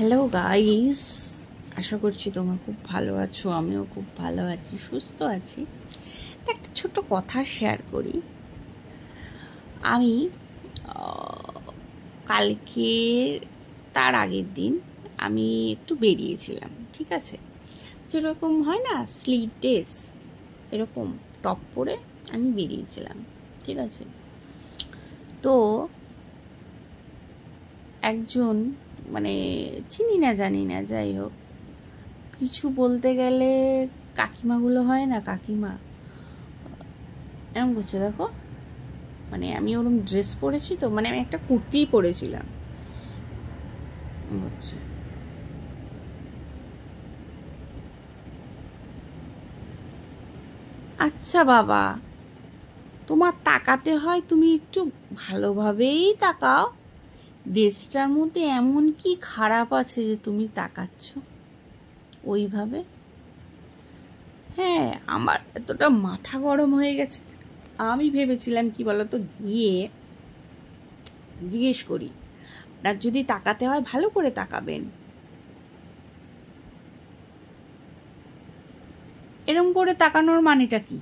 Hello guys, আশা করছি তোমরা খুব ভালো আছো। আমিও খুব ভালো আছি, সুস্থ আছি। তো একটা ছোট্ট কথা শেয়ার করি। আমি কালকে তার আগের দিন আমি একটু বেরিয়েছিলাম, ঠিক আছে। যেরকম হয় না স্লিপ ড্রেস, এরকম টপ পরে আমি বেরিয়েছিলাম, ঠিক আছে। তো একজন মানে চিনি না জানি না, যাই হোক, কিছু বলতে গেলে কাকিমাগুলো হয় না, কাকিমা এরকম করছে, দেখো। মানে আমি ওরকম ড্রেস পরেছি, তো মানে আমি একটা কুর্তিই পরেছিলাম, হচ্ছে আচ্ছা বাবা, তোমার তাকাতে হয়, তুমি একটু ভালোভাবেই তাকাও। ড্রেসটার মধ্যে এমন কি খারাপ আছে যে তুমি তাকাচ্ছ ওইভাবে? হ্যাঁ, আমার এতটা মাথা গরম হয়ে গেছে। আমি ভেবেছিলাম কি বলতো, গিয়ে জিজ্ঞেস করি, আপনার যদি তাকাতে হয় ভালো করে তাকাবেন, এরম করে তাকানোর মানেটা কি?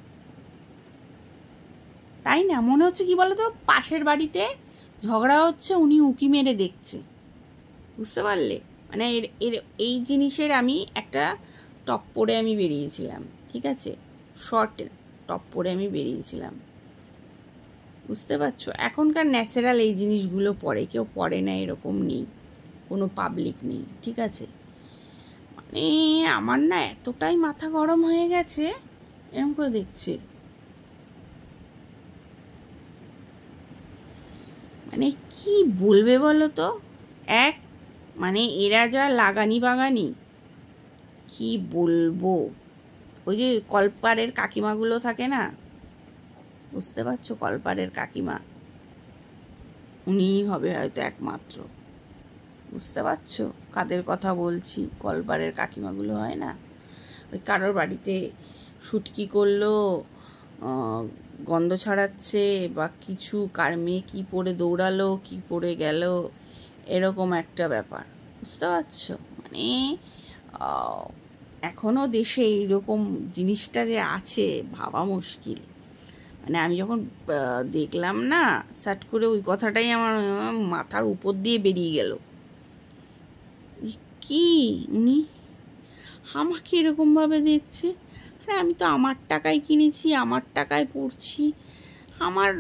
তাই না? মনে হচ্ছে কি বলতো, পাশের বাড়িতে ঝগড়া হচ্ছে, উনি উঁকি মেরে দেখছে, বুঝতে পারলে? মানে এর এর এই জিনিসের আমি একটা টপ পরে আমি বেরিয়েছিলাম, ঠিক আছে, শর্ট টপ পরে আমি বেরিয়েছিলাম, বুঝতে পারছো? এখনকার ন্যাচারাল এই জিনিসগুলো পরে, কেউ পরে না এরকম নেই, কোনো পাবলিক নেই, ঠিক আছে। মানে আমার না এতটাই মাথা গরম হয়ে গেছে, এরকম করে দেখছে। মানে কি বলবে বলো তো? এক মানে এরা যা লাগানি বাগানি, কি বলবো। ওই যে কলপাড়ের কাকিমাগুলো থাকে না, বুঝতে পারছো, কলপাড়ের কাকিমা, উনিই হবে হয়তো একমাত্র, বুঝতে পারছো কাদের কথা বলছি। কলপাড়ের কাকিমাগুলো হয় না, ওই কারোর বাড়িতে শুটকি করলো, গন্ধ ছড়াচ্ছে বা কিছু, কার মেয়ে কী পরে দৌড়ালো, কী পরে গেল, এরকম একটা ব্যাপার, বুঝতে পারছো। মানে এখনও দেশে এইরকম জিনিসটা যে আছে ভাবা মুশকিল। মানে আমি যখন দেখলাম না, সাট করে ওই কথাটাই আমার মাথার উপর দিয়ে বেরিয়ে গেল। কি উনি আমাকে এরকমভাবে দেখছে? আরে আমি তো আমার টাকায় কিনেছি, আমার টাকায় পড়ছি, আমার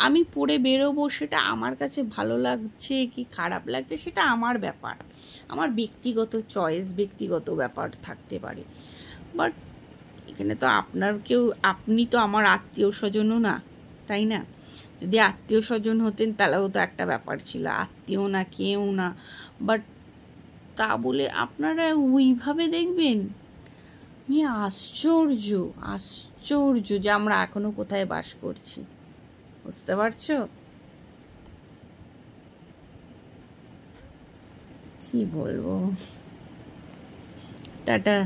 আমি পরে বেরোবো, সেটা আমার কাছে ভালো লাগছে কি খারাপ লাগছে সেটা আমার ব্যাপার, আমার ব্যক্তিগত চয়েস, ব্যক্তিগত ব্যাপার থাকতে পারে। বাট এখানে তো আপনার কেউ, আপনি তো আমার আত্মীয় স্বজনও না, তাই না? যদি আত্মীয় স্বজন হতেন তাহলেও তো একটা ব্যাপার ছিল, আত্মীয় না, কেউ না, বাট তা বলে আপনারা ওইভাবে দেখবেন? আমি আশ্চর্য, আশ্চর্য যে আমরা এখনো কোথায় বাস করছি, বুঝতে পারছো? কি বলবো, টাটা।